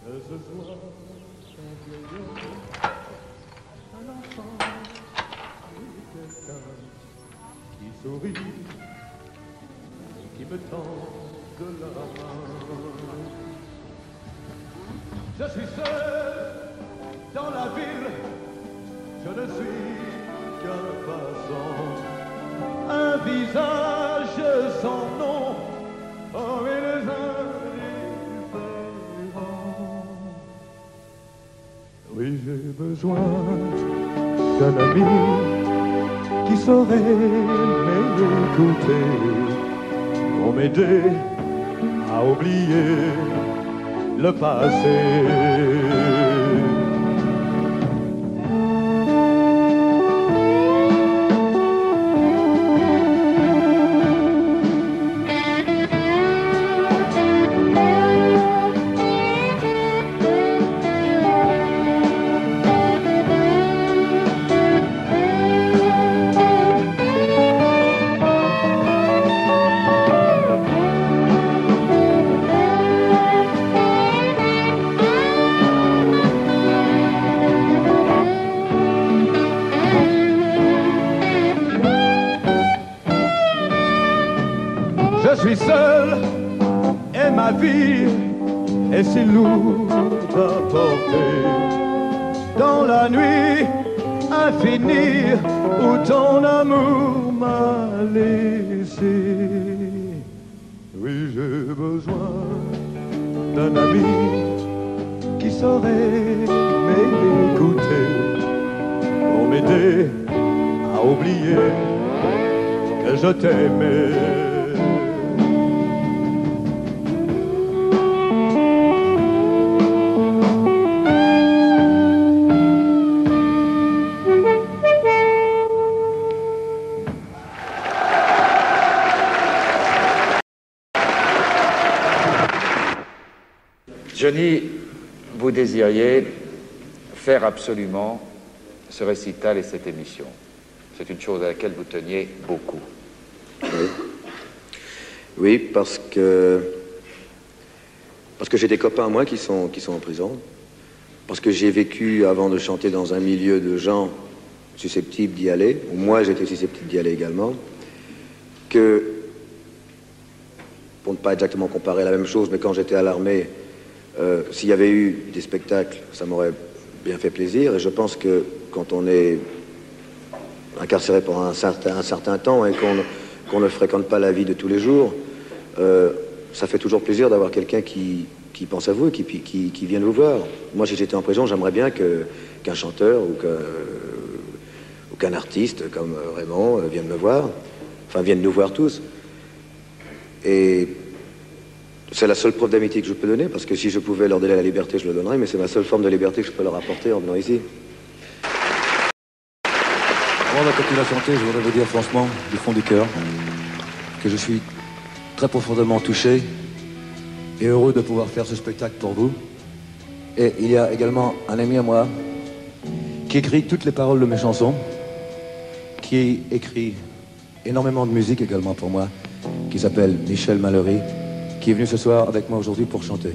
Que ce soit un vieillard, un enfant ou quelqu'un qui sourit, qui me tend de la main. Je suis seul dans la ville, je ne suis qu'un passant, un visage sans nom, oh et les indifférents. Oui, j'ai besoin d'un ami qui saurait m'écouter pour m'aider à oublier le passé. Je suis seul et ma vie est si lourde à porter. Dans la nuit infinie où ton amour m'a laissé. Oui, j'ai besoin d'un ami qui saurait m'écouter pour m'aider à oublier que je t'aimais. Johnny, vous désiriez faire absolument ce récital et cette émission. C'est une chose à laquelle vous teniez beaucoup. Oui, oui, parce que j'ai des copains à moi qui sont en prison, parce que j'ai vécu avant de chanter dans un milieu de gens susceptibles d'y aller, ou moi j'étais susceptible d'y aller également, que, pour ne pas exactement comparer la même chose, mais quand j'étais à l'armée, s'il y avait eu des spectacles, ça m'aurait bien fait plaisir, et je pense que quand on est incarcéré pendant un certain temps et qu'on ne fréquente pas la vie de tous les jours, ça fait toujours plaisir d'avoir quelqu'un qui pense à vous et qui vienne vous voir. Moi, si j'étais en prison, j'aimerais bien qu'un chanteur ou qu'un artiste comme Raymond vienne me voir, enfin vienne nous voir tous. Et c'est la seule preuve d'amitié que je peux donner, parce que si je pouvais leur donner la liberté, je le donnerais, mais c'est ma seule forme de liberté que je peux leur apporter en venant ici. Avant de continuer à chanter, je voudrais vous dire franchement, du fond du cœur, que je suis très profondément touché et heureux de pouvoir faire ce spectacle pour vous. Et il y a également un ami à moi qui écrit toutes les paroles de mes chansons, qui écrit énormément de musique également pour moi, qui s'appelle Michel Mallory, qui est venu ce soir avec moi aujourd'hui pour chanter.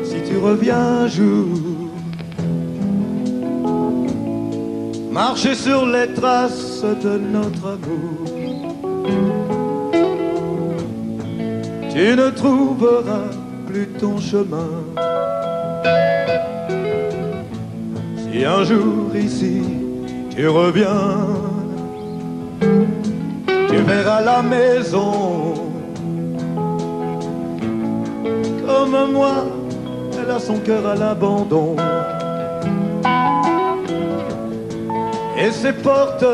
Si tu reviens un jour, marcher sur les traces de notre amour, tu ne trouveras plus ton chemin. Si un jour ici tu reviens, tu verras la maison. Comme moi, elle a son cœur à l'abandon. Et ses portes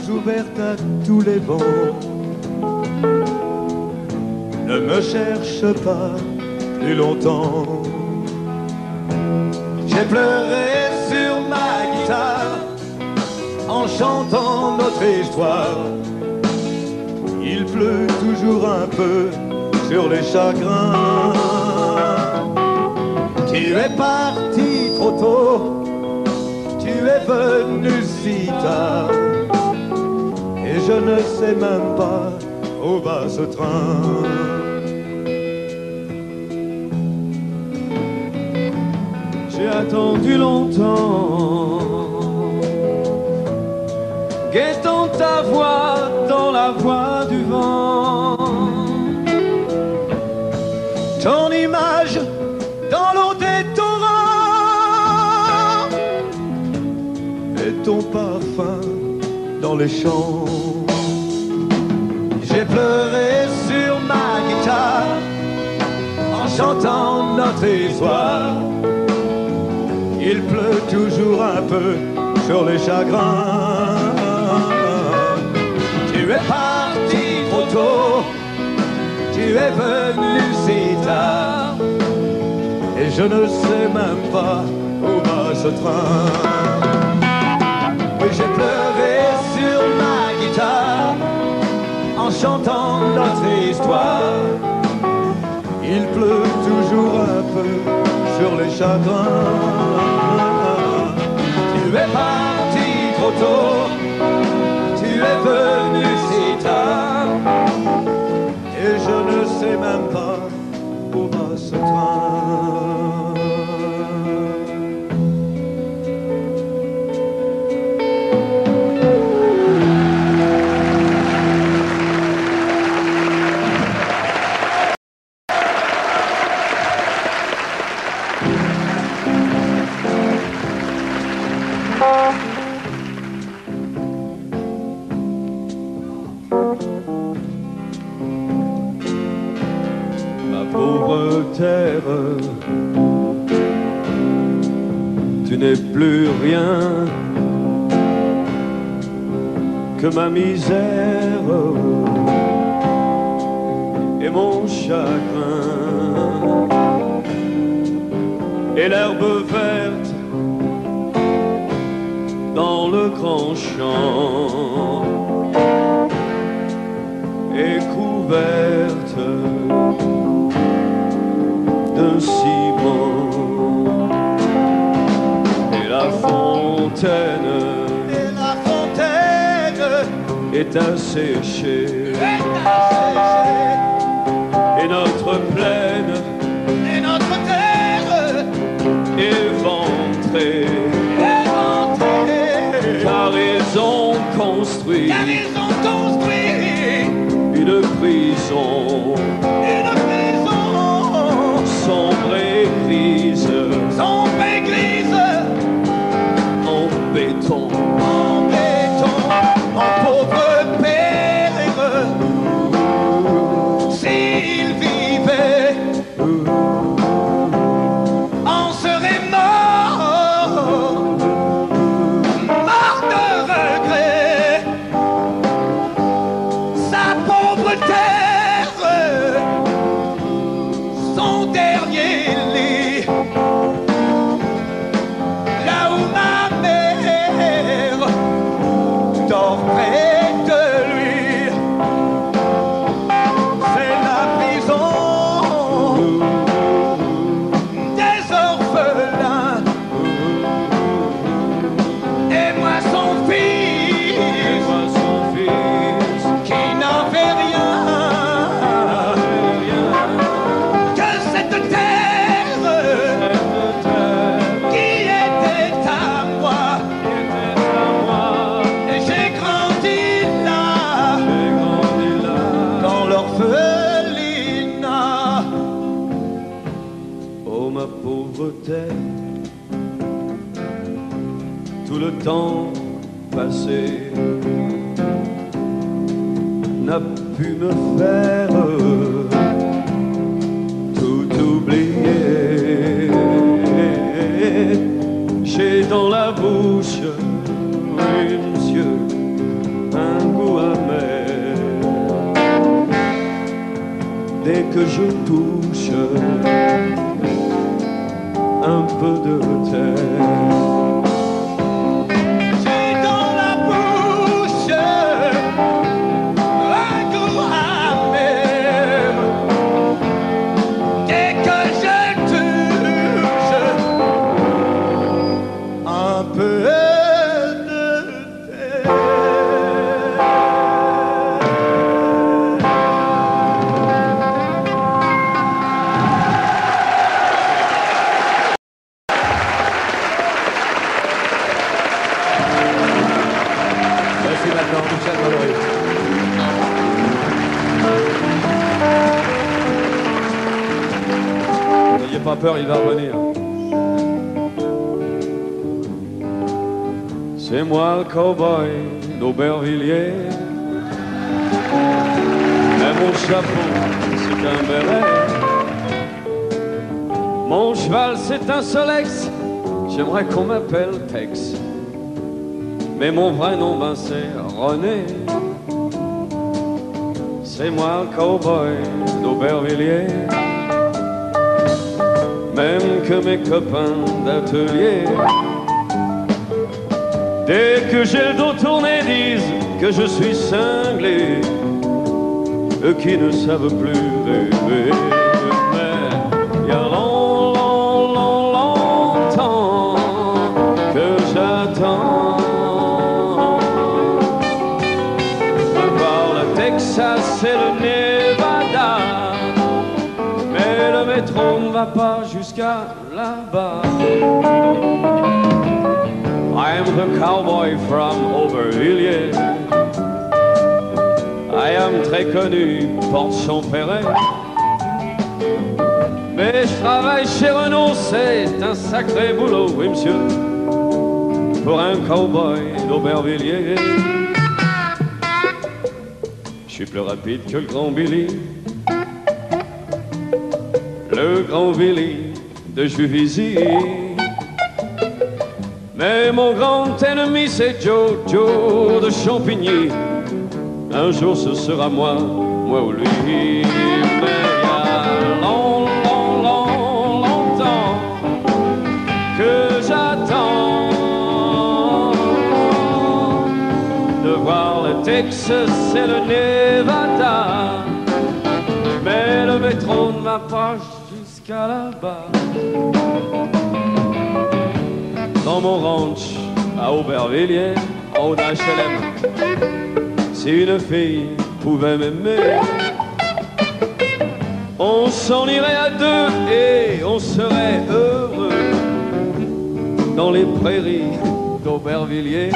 ouvertes à tous les vents. Ne me cherche pas plus longtemps. J'ai pleuré sur ma guitare en chantant notre histoire. Il pleut toujours un peu sur les chagrins. Tu es parti trop tôt, tu es venu si tard, et je ne sais même pas où va ce train. J'ai attendu longtemps, guettant ta voix dans la voix du vent, Ton image dans l'eau des torrents, et ton parfum dans les champs. J'ai pleuré sur ma guitare en chantant notre histoire. Il pleut toujours un peu sur les chagrins. Tu es parti trop tôt, tu es venu si tard, et je ne sais même pas où va ce train. Oui, j'ai pleuré sur ma guitare en chantant notre histoire. Il pleut toujours un peu sur les chagrins. Tu es parti trop tôt, tu es venu si tard, et je ne sais même pas où va ce train. terre, tu n'es plus rien que ma misère et mon chagrin et l'herbe verte dans le grand champ est couverte de ciment et la fontaine est asséchée et notre plaine et notre terre éventrée, car ils ont construit une prison sombre et grise en béton, mon pauvre père, s'il vivait, on serait mort de regret. Sa pauvre terre, son dernier lit, là où ma mère dort près de lui, c'est la prison des orphelins. Et moi son fils, qui n'avait rien que cette terre qui était à moi. Et j'ai grandi là, dans l'orphelinat. oh ma pauvre terre, tout le temps passé n'a pu me faire tout oublier. J'ai dans la bouche, oui monsieur, un goût amer dès que je touche un peu de terre. J'ai dans la bouche un goût amer pas peur, il va revenir. C'est moi le cowboy d'Aubervilliers. Mais mon chapeau, c'est un béret. Mon cheval, c'est un Solex. J'aimerais qu'on m'appelle Tex. Mais mon vrai nom, ben c'est René. C'est moi le cowboy d'Aubervilliers. Même que mes copains d'atelier, dès que j'ai le dos tourné, disent que je suis cinglé. Eux qui ne savent plus rêver. Mais il y a longtemps que j'attends de voir le Texas et le Nevada. Mais le métro ne va pas jusqu'à là-bas. I am the cowboy from Aubervilliers. I am très connu, porte Champéret. Mais je travaille chez Renault, c'est un sacré boulot, oui monsieur, pour un cowboy d'Aubervilliers. Je suis plus rapide que le grand Billy, le grand Billy de Juvisy. Mais mon grand ennemi c'est Joe de Champigny. Un jour ce sera moi ou lui. Mais il y a longtemps que j'attends de voir le Texas et le Nevada. Mais le métro ne va pas jusqu'à là-bas. Dans mon ranch à Aubervilliers, en haut d'un HLM, si une fille pouvait m'aimer, on s'en irait à deux et on serait heureux dans les prairies d'Aubervilliers.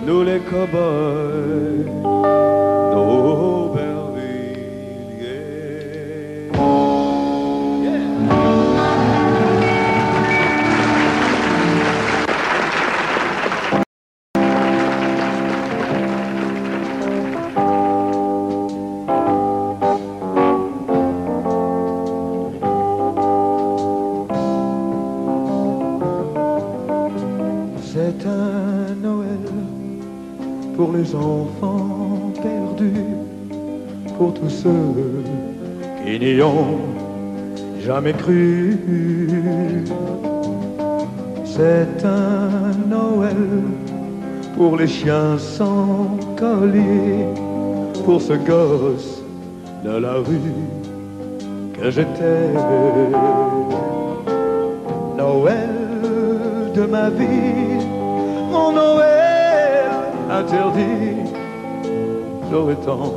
Nous les cow-boys d'Aubervilliers. C'est un Noël pour les enfants perdus, pour tous ceux qui n'y ont jamais cru. C'est un Noël pour les chiens sans collier, pour ce gosse de la rue que j'étais. Noël de ma vie, mon Noël interdit. J'aurais tant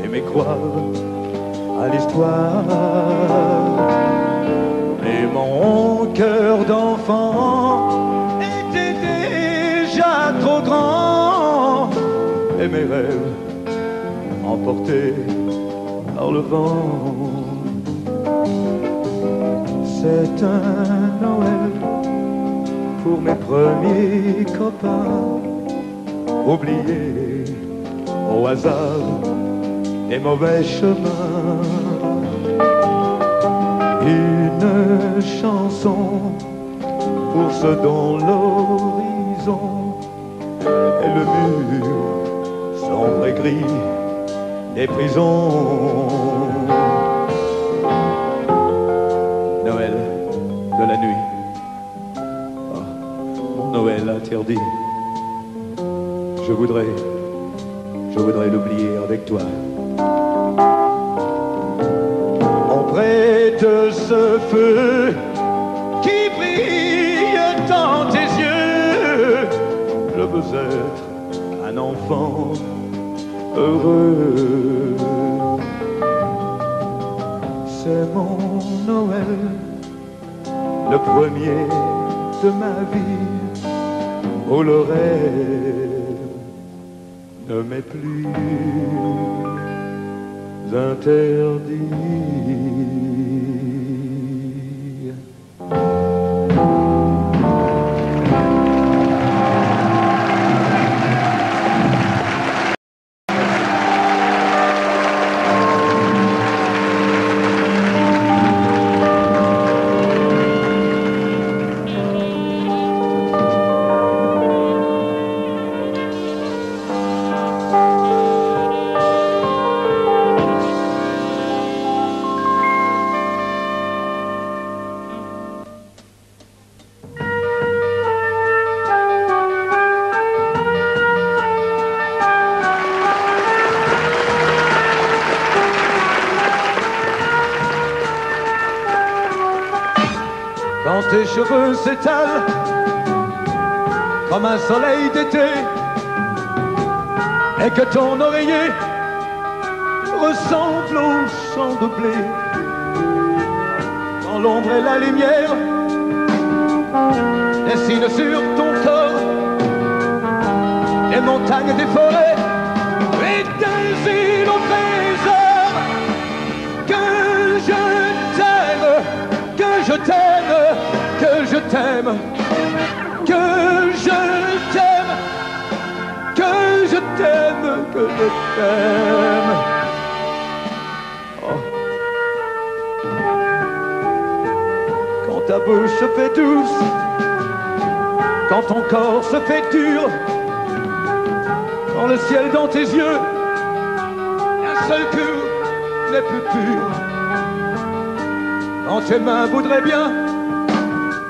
aimé croire à l'histoire, mais mon cœur d'enfant était déjà trop grand et mes rêves emportés par le vent. C'est un Noël pour mes premiers copains, oubliés au hasard des mauvais chemins. Une chanson pour ceux dont l'horizon est le mur sombre et gris des prisons. Noël de la nuit, Noël interdit. Je voudrais l'oublier avec toi. Auprès de ce feu qui brille dans tes yeux, je veux être un enfant heureux. C'est mon Noël, le premier de ma vie, où le rêve ne m'est plus interdit. quand tes cheveux s'étalent comme un soleil d'été et que ton oreiller ressemble au champ de blé. Quand l'ombre et la lumière dessinent sur ton corps les montagnes des forêts et des îles au trésor. Que je t'aime, que je t'aime, que je t'aime, que je t'aime, que je t'aime, que je t'aime. Oh. Quand ta bouche se fait douce, quand ton corps se fait dur, quand le ciel dans tes yeux, un seul cœur n'est plus pur. Quand tes mains voudraient bien,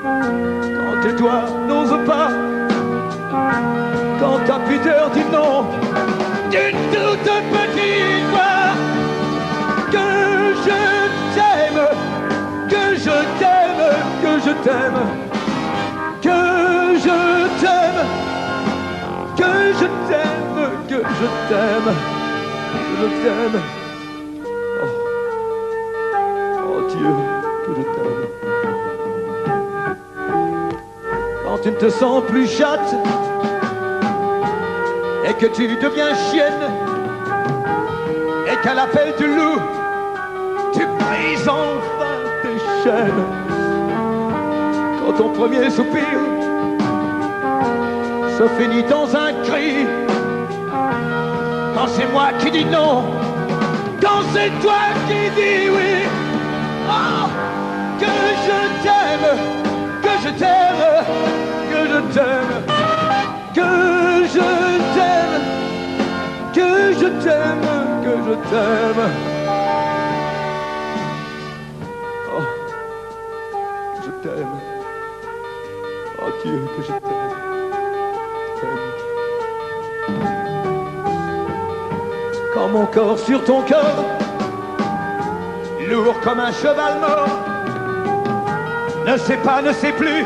quand tes doigts n'osent pas, quand ta pudeur dit non, d'une toute petite voix. Que je t'aime, que je t'aime, que je t'aime, que je t'aime, que je t'aime, que je t'aime, que je t'aime. Oh Dieu, que je t'aime. Quand tu ne te sens plus chatte et que tu deviens chienne et qu'à l'appel du loup tu brises enfin tes chaînes. Quand ton premier soupir se finit dans un cri, quand c'est moi qui dis non, quand c'est toi qui dis oui. Oh, que je t'aime, que je t'aime, que je t'aime, que je t'aime, que je t'aime, que je t'aime. Oh, je t'aime. Oh Dieu, que je t'aime. Quand mon corps sur ton corps, lourd comme un cheval mort, ne sait pas, ne sait plus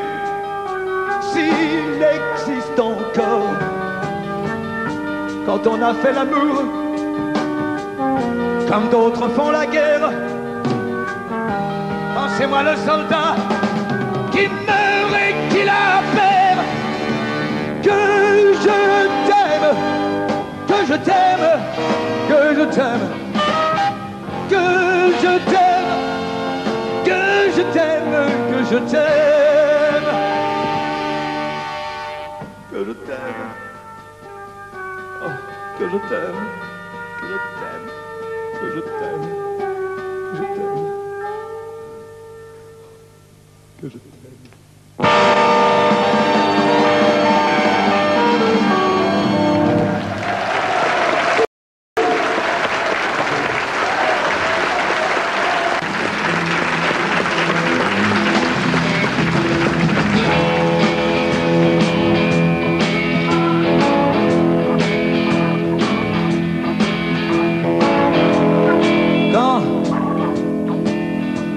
s'il existe encore. Quand on a fait l'amour, comme d'autres font la guerre, quand c'est moi le soldat qui meurt et qui la perd. Que je t'aime, que je t'aime, que je t'aime, que je t'aime, que je t'aime, que je t'aime, que je t'aime, oh, que je t'aime, que je t'aime, que je t'aime, que je t'aime, que je t'aime.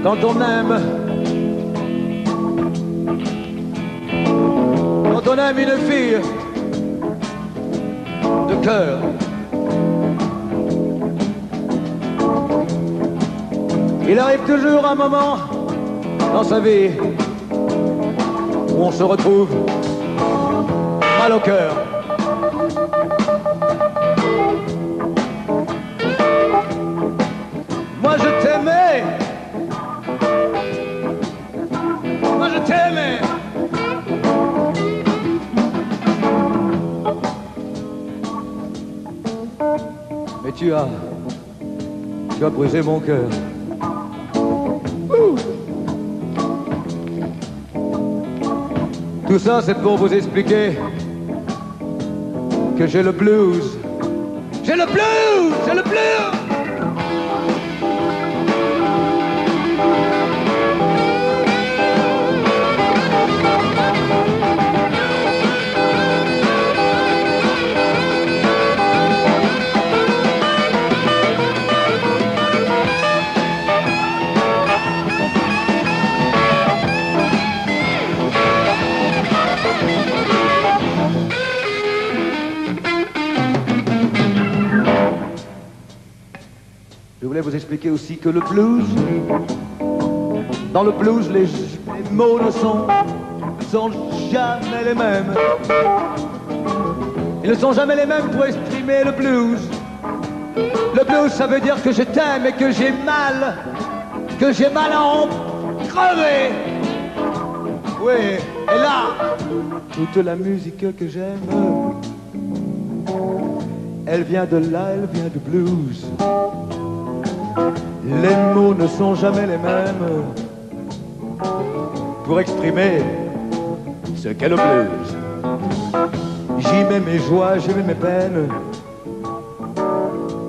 Quand on aime, quand on aime une fille de cœur, il arrive toujours un moment dans sa vie où on se retrouve mal au cœur. Moi je t'aimais, moi je t'aimais. Mais tu as brisé mon cœur. Tout ça c'est pour vous expliquer que j'ai le blues. J'ai le blues, j'ai le blues. Je voulais vous expliquer aussi que le blues, dans le blues, les mots ne sont jamais les mêmes. Ils ne sont jamais les mêmes pour exprimer le blues. Le blues, ça veut dire que je t'aime et que j'ai mal à en crever. Oui, et là, toute la musique que j'aime, elle vient de là, elle vient du blues. Les mots ne sont jamais les mêmes pour exprimer ce qu'est le blues. J'y mets mes joies, j'y mets mes peines,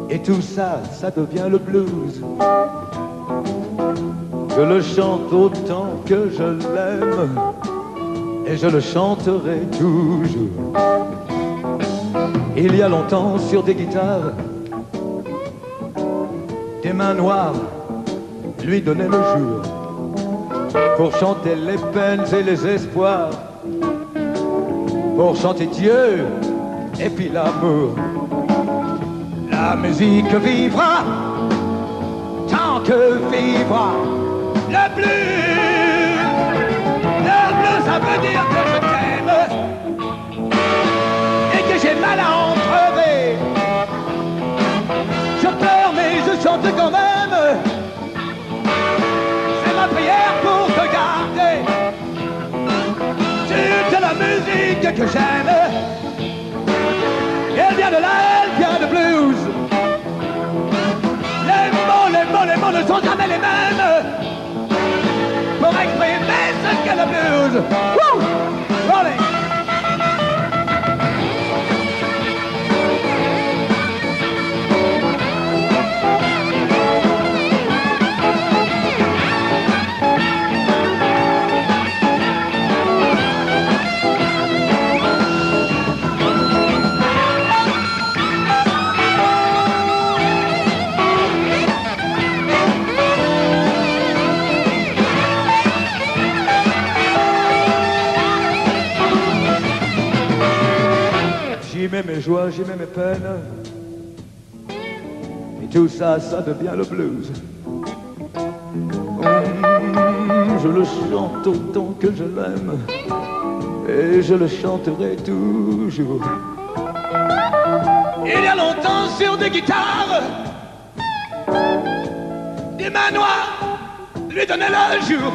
et tout ça, ça devient le blues. Je le chante autant que je l'aime, et je le chanterai toujours. Il y a longtemps, sur des guitares, des mains noires lui donnaient le jour pour chanter les peines et les espoirs, pour chanter Dieu et puis l'amour. La musique vivra tant que vivra le blues. Le blues, ça veut dire que je t'aime et que j'ai mal à en crever. Je pleure mais je chante quand même. C'est ma prière pour te garder. Toute la musique que j'aime, elle vient de là, elle vient de blues. Les mots ne sont jamais les mêmes pour exprimer ce qu'est le blues. Woo! Allez! J'y mets mes joies, j'y mets mes peines, et tout ça, ça devient le blues. Je le chante autant que je l'aime, et je le chanterai toujours. Il y a longtemps, sur des guitares, des mains noires lui donnaient le jour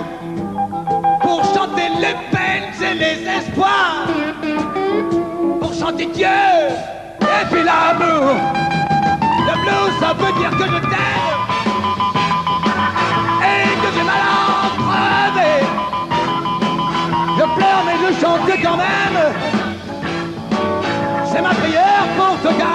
pour chanter les peines et les espoirs, pour chanter Dieu et puis l'amour. Le blues, ça veut dire que je t'aime et que j'ai mal à en crever. Je pleure mais je chante quand même. C'est ma prière pour te garder.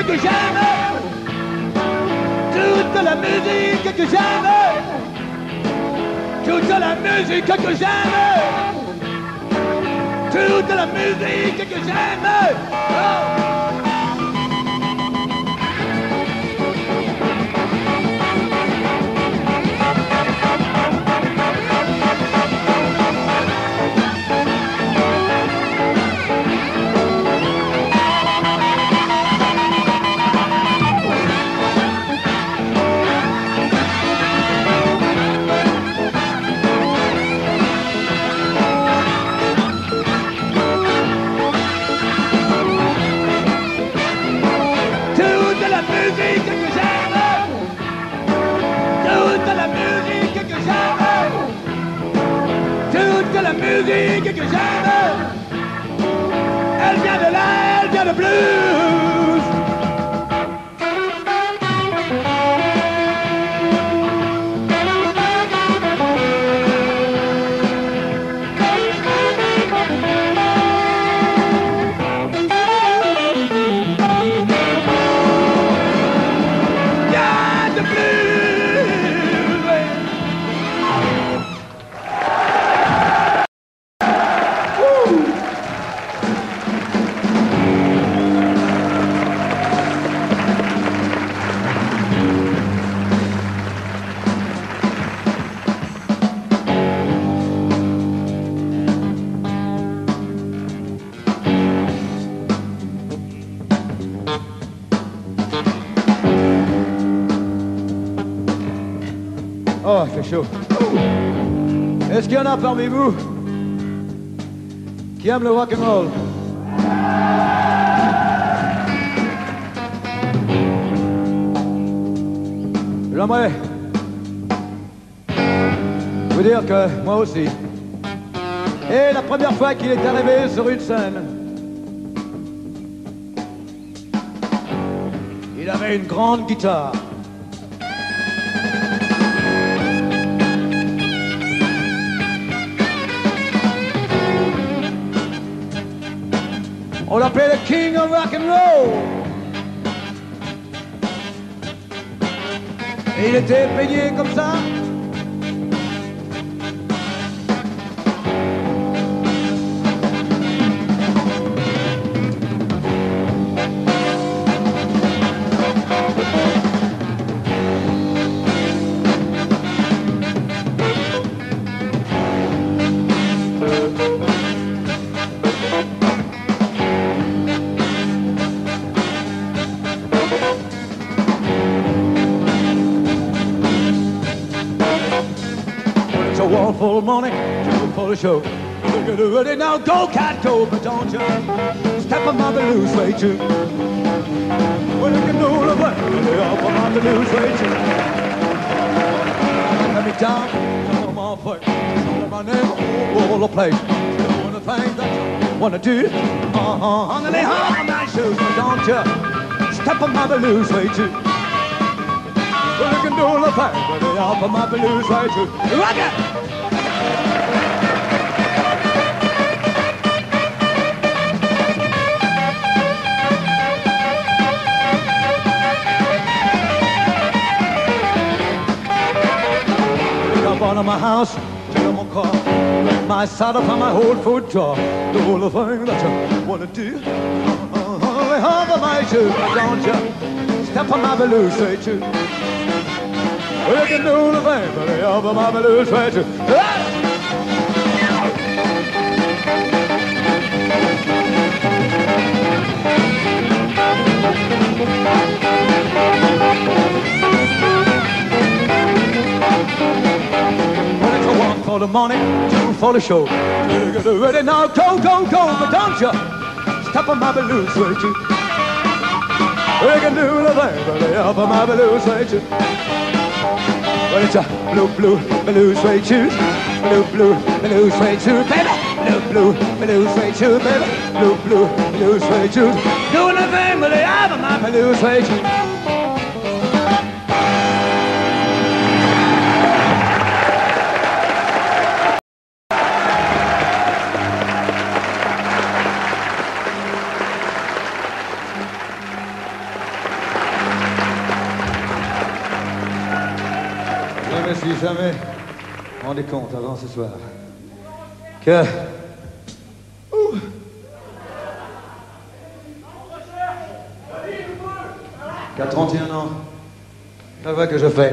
Que j'aime, toute la musique que j'aime, toute la musique que j'aime, toute la musique que j'aime. Oh. La musique que j'aime, elle vient de là, elle vient de blues. Oh, il fait chaud. Est-ce qu'il y en a parmi vous qui aiment le rock'n'roll? J'aimerais vous dire que moi aussi. Et la première fois qu'il est arrivé sur une scène, il avait une grande guitare. On l'appelait le King of Rock and Roll. Et il était peigné comme ça. One full morning, two for the show. We're gonna ready now, go cat go, but don't you step on my blues way too. Well, you can do the work, up on my blues way too. Let me down, come on foot, show my name all the place. Doing the things that you wanna do. Under the half of my shoes, but don't you step on my blues way too. Well, you can do the things that up on my blues way too. Rock it! Out of my house, to my car, my saddle from my whole foot jaw. The whole thing that you wanna do. Over my shoes, don't you step on my balloon, say too. Well, you can do the thing, but over my balloon, say too. For the money, two for the show. Get ready now, go, go, go, but don't you step on my balloon sway too. We can do the thing, but they up on my balloon sway too. Well, it's a blue, blue, balloon sway too. Blue, blue, balloon sway too, baby. Blue, blue, balloon sway too, baby. Blue, blue, balloon sway too. Doing the thing, but they up on my balloon sway too. Je me suis jamais rendu compte avant ce soir que... qu'à 31 ans, la voix que je fais.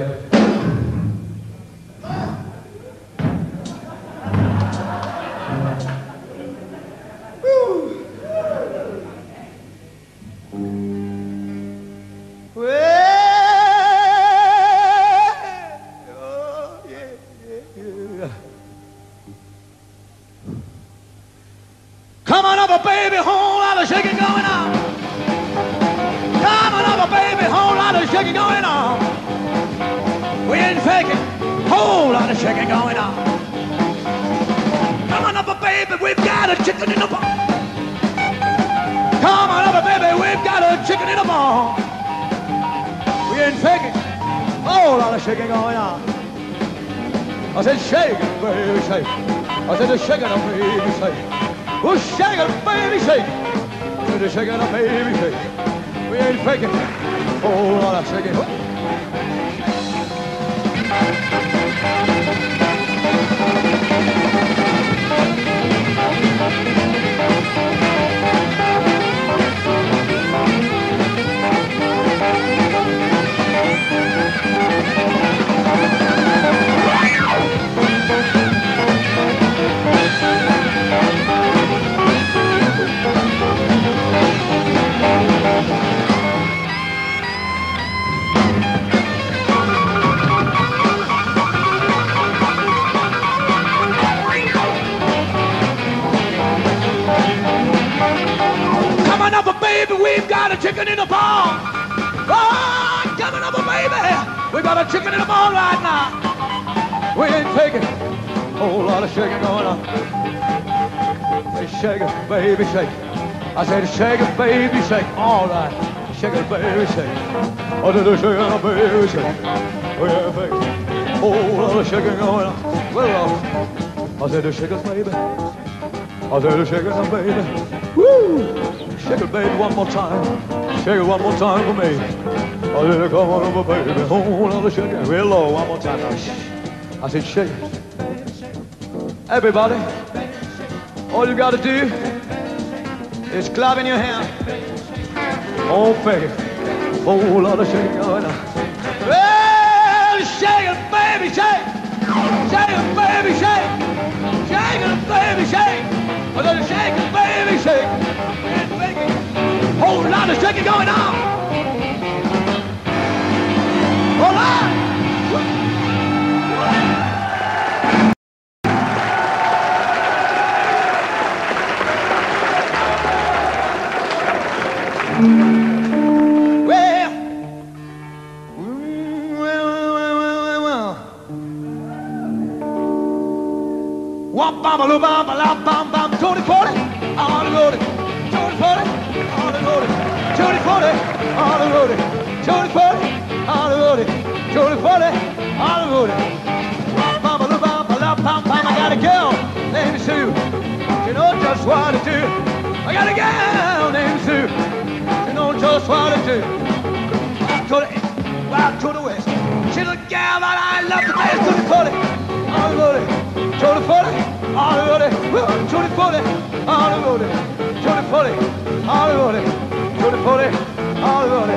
Come on over, baby, whole lot of shaking going on. Come on over, baby, whole lot of shaking going on. We ain't faking, whole lot of shaking going on. Come on over, baby, we've got a chicken in the barn. Come on over, baby, we've got a chicken in the barn. We ain't faking, whole lot of shaking going on. I said, shake it, baby, shake. I said, shake it, baby, shake. Well, shake it, baby, shake. To the shake it, baby, shake. We ain't faking. Oh, lot of shaking. got a chicken in the barn? Oh, coming up, baby. We got a chicken in the barn right now. We ain't taking a whole lot of shaking going on. Say, shake it, baby, shake it. I said, shake it, baby, shake it. All right. Shake it, baby, shake it. I did a shake it, baby, shake it. We ain't taking a whole lot of shaking going on. Well, I said, shake it, baby. I said, shake it, baby. Woo! Shake it, baby, one more time. Shake it one more time for me. I said, come on over, baby. Whole lot of shaking. Real low, one more time. I said, shake it. Everybody, all you gotta do is clap in your hand. Oh, baby, whole lot of shaking going on. Well, shake it, baby, shake. Shake it, baby, shake. Shake it, baby, shake. I said, shake it, baby, shake. Whole lot of shaking going on. All right. Bam, bam, bam, bam, bam, Tony Forty, on the road, Tony Forty, on the road, Tony Forty, on the road, Tony Forty, on the road, Tony Forty, on the road. Bam, bam, bam, bam, bam, bam, I got a girl named Sue. She knows just what to do. I got a girl named Sue. She knows just what to do. To the east, out to the west. She's a gal that I love the best. Tony Forty, on the road, Tony Forty. On the road, Tony Forty, on the road, Tony Forty, on the road, Tony Forty, on the road.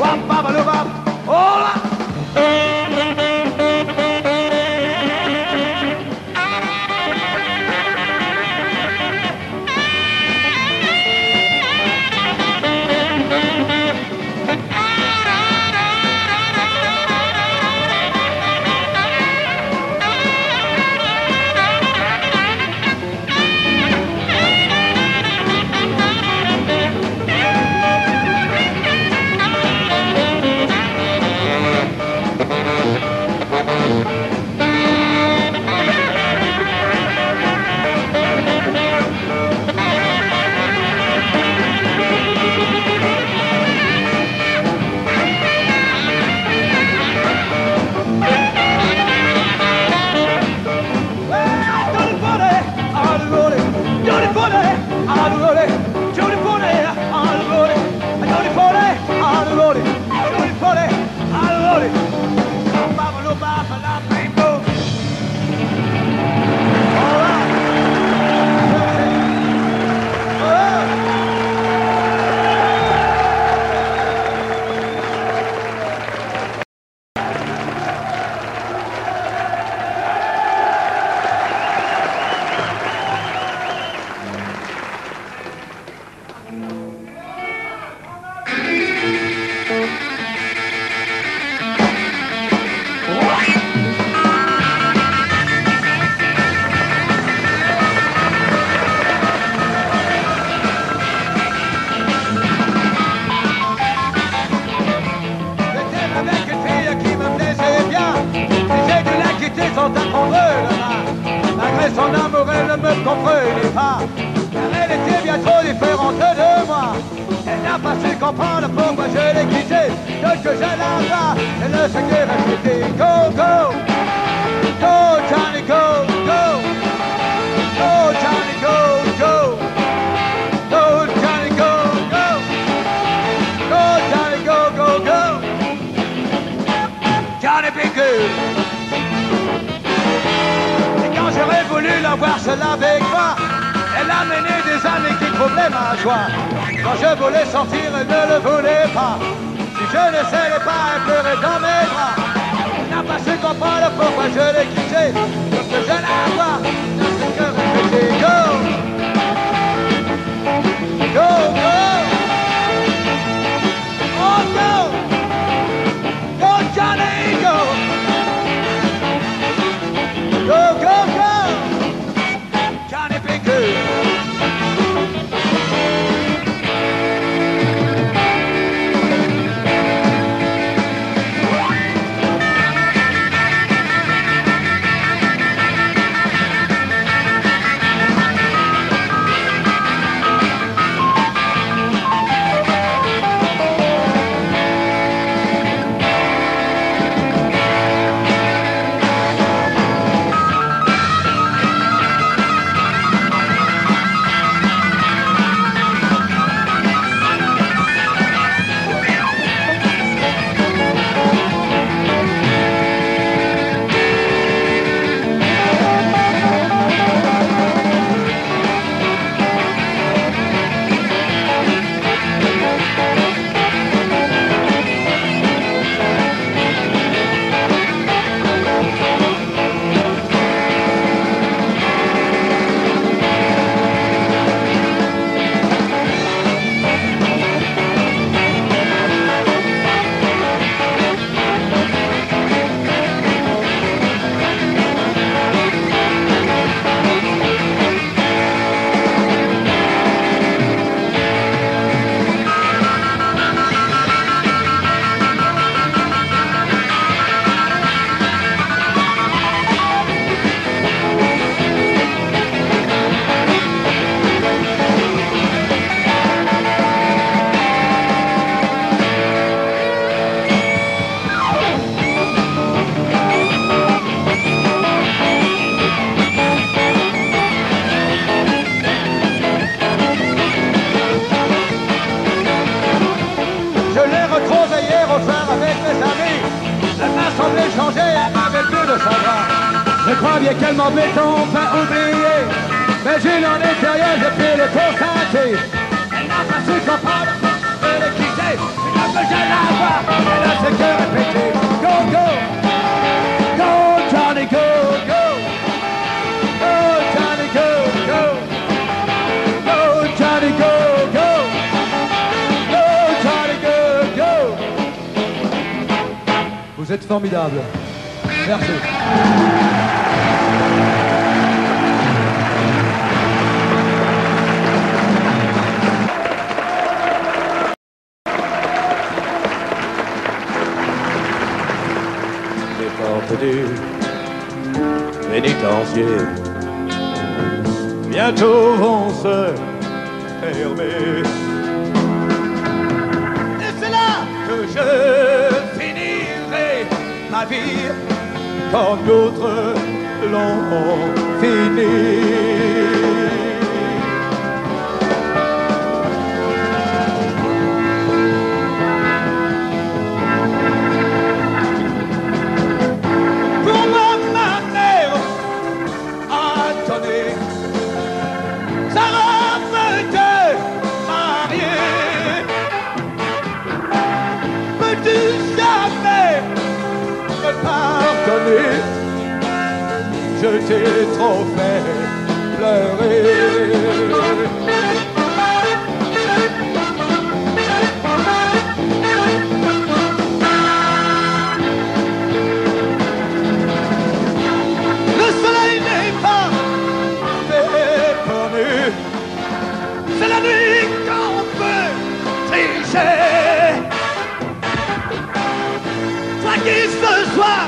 Wap, baba, loo, bab, all right. Malgré son amour, elle ne me comprenait pas, car elle était bien trop différente de moi. Elle n'a pas su comprendre pourquoi je l'ai quittée. Dès que je la vois, elle ne sait que répéter. Go, go, go, Johnny, go, go, go, Johnny, go, go, go, Johnny, go, go, go, Johnny, go, go, go, Johnny, be good. J'aurais voulu la voir seule avec moi. Elle a mené des années qui troublaient ma joie. Quand je voulais sortir, elle ne le voulait pas. Si je ne savais pas, elle pleurait dans mes bras. Elle n'a pas su comprendre pourquoi je l'ai quittée. Lorsque je la vois, elle n'a fait que répéter. Go! Go, go! Oh, go! Go, Johnny, go! Go, go, go! Johnny, be good. crois bien qu'elle m'embête, on va oublier. Mais j'ai dans l'intérieur, je peux le constater. Elle n'a pas su comprendre, elle est quittée. C'est comme que je la vois, elle a ce cœur répété. Go, go, go, Johnny, go, go. Go, Johnny, go, go. Go, Johnny, go, go. Go, Johnny, go, go. Vous êtes formidable. Merci. Les portes du pénitencier bientôt vont se fermer. Et c'est là Que je finirai ma vie comme d'autres l'ont fini. pour moi, ma mère a donné sa robe de mariée. Peux-tu jamais me pardonner? Je t'ai trop fait pleurer. Le soleil n'est pas Déconnu, c'est la nuit qu'on peut tricher. Toi qui ce soir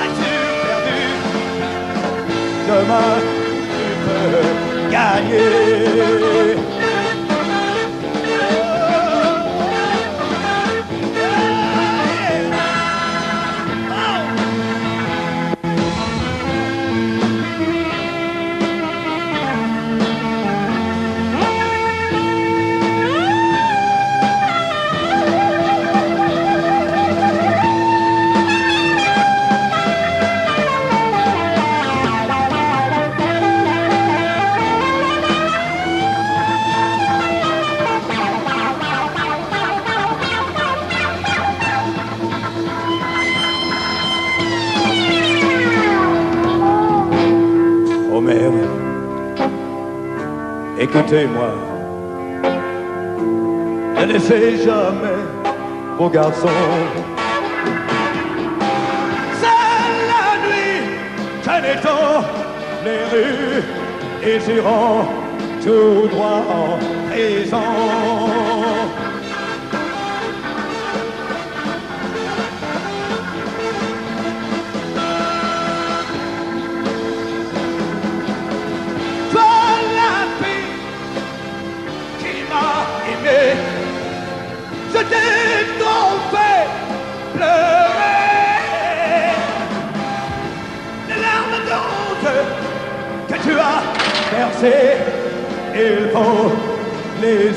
as-tu perdu? demain tu peux gagner. Oh mère, écoutez-moi, ne laissez jamais vos garçons. C'est la nuit, Tenez-en les rues, ils iront tout droit en prison. toi la fille qui m'a aimé, je t'ai trop fait pleurer. Les larmes de honte Que tu as versé, il faut les